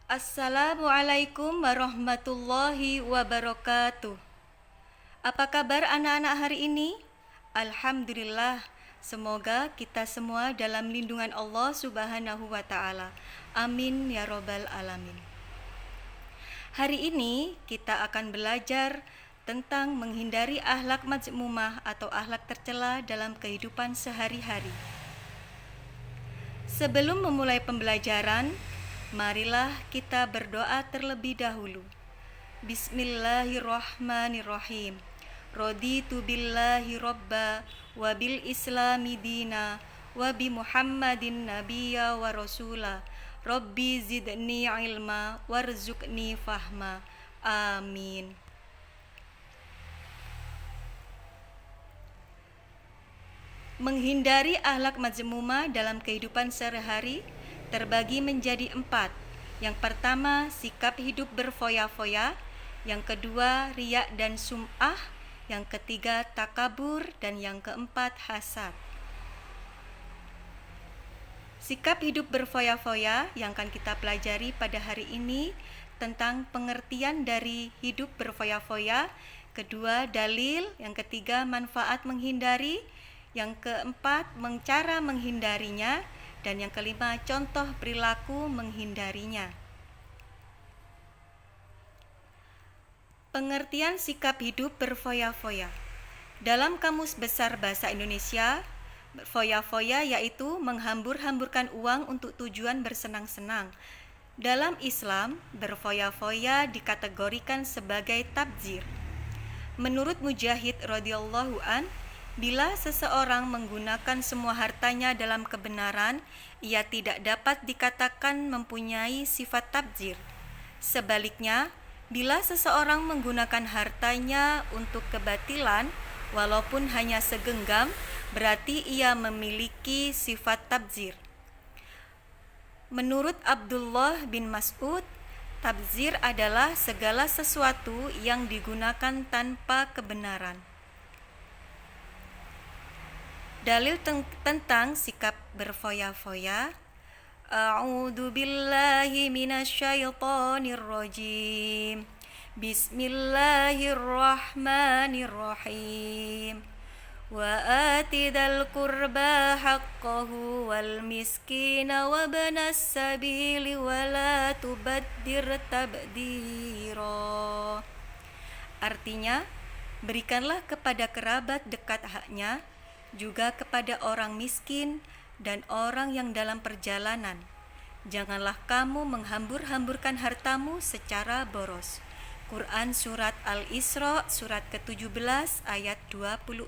Assalamualaikum warahmatullahi wabarakatuh. Apa kabar anak-anak hari ini? Alhamdulillah, semoga kita semua dalam lindungan Allah Subhanahu wa Ta'ala. Amin ya Robbal 'Alamin. Hari ini kita akan belajar tentang menghindari akhlak mazmumah atau akhlak tercela dalam kehidupan sehari-hari. Sebelum memulai pembelajaran, marilah kita berdoa terlebih dahulu. Bismillahirrahmanirrahim. Raditu billahi robba wa bil islami dina wa bi Muhammadin nabiyya wa rasula. Rabbi zidni ilma warzuqni fahma. Amin. Menghindari akhlak mazmumah dalam kehidupan sehari-hari terbagi menjadi 4. Yang pertama, sikap hidup berfoya-foya. Yang kedua, riya dan sum'ah. Yang ketiga, takabur. Dan yang keempat, hasad. Sikap hidup berfoya-foya yang akan kita pelajari pada hari ini tentang pengertian dari hidup berfoya-foya. Kedua, dalil. Yang ketiga, manfaat menghindari. Yang keempat, cara menghindarinya. Dan yang kelima, contoh perilaku menghindarinya. Pengertian sikap hidup berfoya-foya. Dalam Kamus Besar Bahasa Indonesia, foya-foya yaitu menghambur-hamburkan uang untuk tujuan bersenang-senang. Dalam Islam, berfoya-foya dikategorikan sebagai tabdzir. Menurut Mujahid radhiyallahu an, bila seseorang menggunakan semua hartanya dalam kebenaran, ia tidak dapat dikatakan mempunyai sifat tabdzir. Sebaliknya, bila seseorang menggunakan hartanya untuk kebatilan, walaupun hanya segenggam, berarti ia memiliki sifat tabdzir. Menurut Abdullah bin Mas'ud, tabdzir adalah segala sesuatu yang digunakan tanpa kebenaran. Dalil tentang sikap berfoya-foya. A'udzu billahi minasyaitonir rajim. Bismillahirrahmanirrahim. Wa atidal qurba haqqahu wal miskina wa banas sabili wa la tubaddir tabdira. Artinya, berikanlah kepada kerabat dekat haknya, juga kepada orang miskin dan orang yang dalam perjalanan. Janganlah kamu menghambur-hamburkan hartamu secara boros. Quran Surat Al-Isra surat ke-17 ayat 26.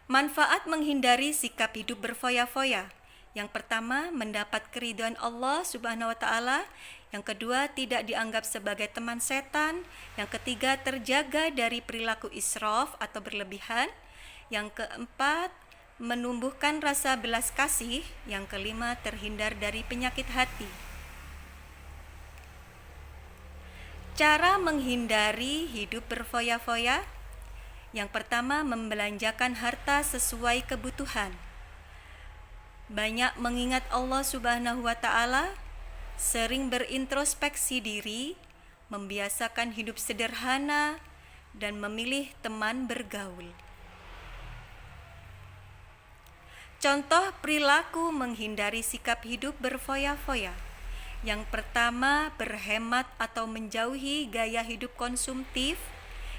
Manfaat menghindari sikap hidup berfoya-foya. Yang pertama, mendapat keridhaan Allah Subhanahu wa Ta'ala. Yang kedua, tidak dianggap sebagai teman setan. Yang ketiga, terjaga dari perilaku israf atau berlebihan. Yang keempat, menumbuhkan rasa belas kasih. Yang kelima, terhindar dari penyakit hati. Cara menghindari hidup berfoya-foya. Yang pertama, membelanjakan harta sesuai kebutuhan. Banyak mengingat Allah Subhanahu wa Ta'ala, sering berintrospeksi diri, membiasakan hidup sederhana, dan memilih teman bergaul. Contoh perilaku menghindari sikap hidup berfoya-foya. Yang pertama, berhemat atau menjauhi gaya hidup konsumtif.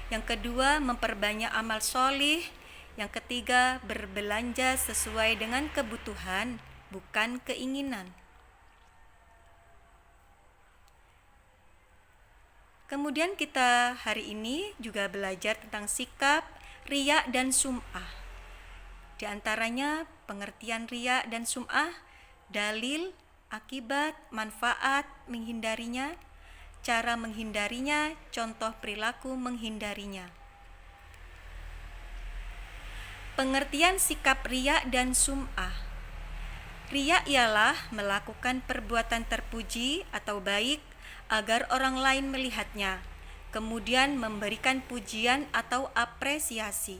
Yang kedua, memperbanyak amal sholih. Yang ketiga, berbelanja sesuai dengan kebutuhan, bukan keinginan. Kemudian kita hari ini juga belajar tentang sikap riya dan sum'ah. Di antaranya pengertian riya dan sum'ah, dalil, akibat, manfaat menghindarinya, cara menghindarinya, contoh perilaku menghindarinya. Pengertian sikap riya dan sum'ah. Riya ialah melakukan perbuatan terpuji atau baik agar orang lain melihatnya, kemudian memberikan pujian atau apresiasi.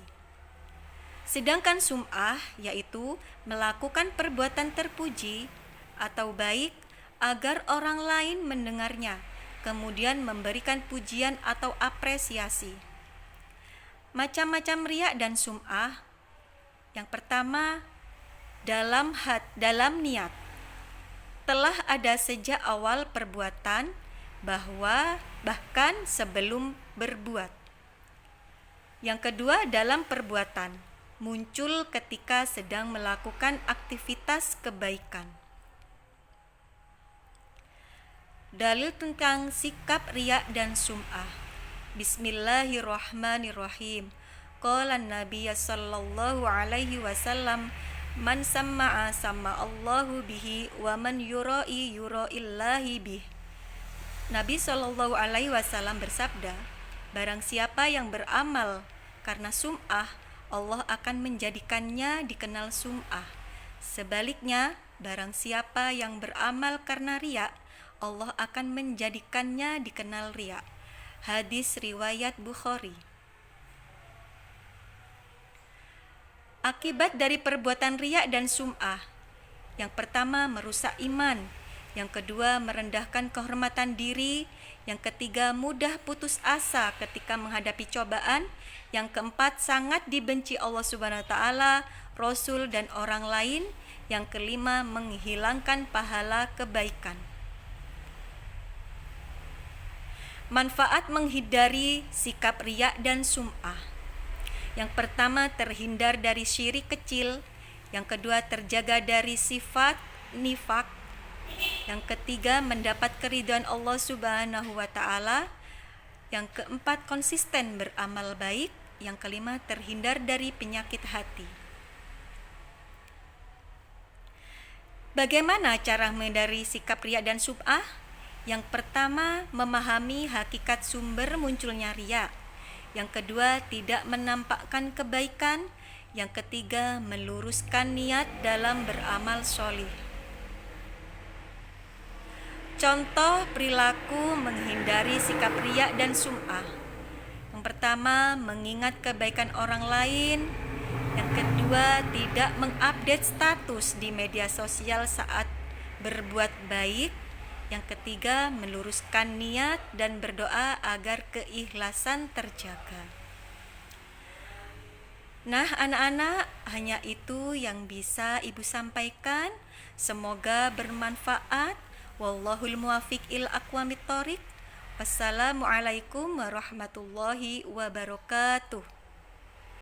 Sedangkan sum'ah yaitu melakukan perbuatan terpuji atau baik agar orang lain mendengarnya, kemudian memberikan pujian atau apresiasi. Macam-macam riya dan sum'ah. Yang pertama, dalam niat. Telah ada sejak awal perbuatan, bahkan sebelum berbuat. Yang kedua, dalam perbuatan, muncul ketika sedang melakukan aktivitas kebaikan. Dalil tentang sikap riya dan sum'ah. Bismillahirrahmanirrahim. Qala Nabi sallallahu alaihi wasallam, man samma'a samma'allahu bihi wa man yura'i yura'illahi bih. Nabi sallallahu alaihi wasallam bersabda, barang siapa yang beramal karena sum'ah, Allah akan menjadikannya dikenal sum'ah. Sebaliknya, barang siapa yang beramal karena riya, Allah akan menjadikannya dikenal riya. Hadis riwayat Bukhari. Akibat dari perbuatan riya dan sum'ah. Yang pertama, merusak iman. Yang kedua, merendahkan kehormatan diri. Yang ketiga, mudah putus asa ketika menghadapi cobaan. Yang keempat, sangat dibenci Allah Subhanahu wa taala, Rasul dan orang lain. Yang kelima, menghilangkan pahala kebaikan. Manfaat menghindari sikap riya dan sum'ah. Yang pertama, terhindar dari syirik kecil. Yang kedua, terjaga dari sifat nifak. Yang ketiga, mendapat keridhaan Allah Subhanahu wa taala. Yang keempat, konsisten beramal baik. Yang kelima, terhindar dari penyakit hati. Bagaimana cara menghindari sikap riya dan sum'ah? Yang pertama, memahami hakikat sumber munculnya riya. Yang kedua, tidak menampakkan kebaikan. Yang ketiga, meluruskan niat dalam beramal sholih. Contoh perilaku menghindari sikap riya dan sum'ah. Yang pertama, mengingat kebaikan orang lain. Yang kedua, tidak mengupdate status di media sosial saat berbuat baik. Yang ketiga, meluruskan niat dan berdoa agar keikhlasan terjaga. Nah, anak-anak, hanya itu yang bisa Ibu sampaikan. Semoga bermanfaat. Wallahul muwaffiq ila aqwamit thoriq. Wassalamualaikum warahmatullahi wabarakatuh.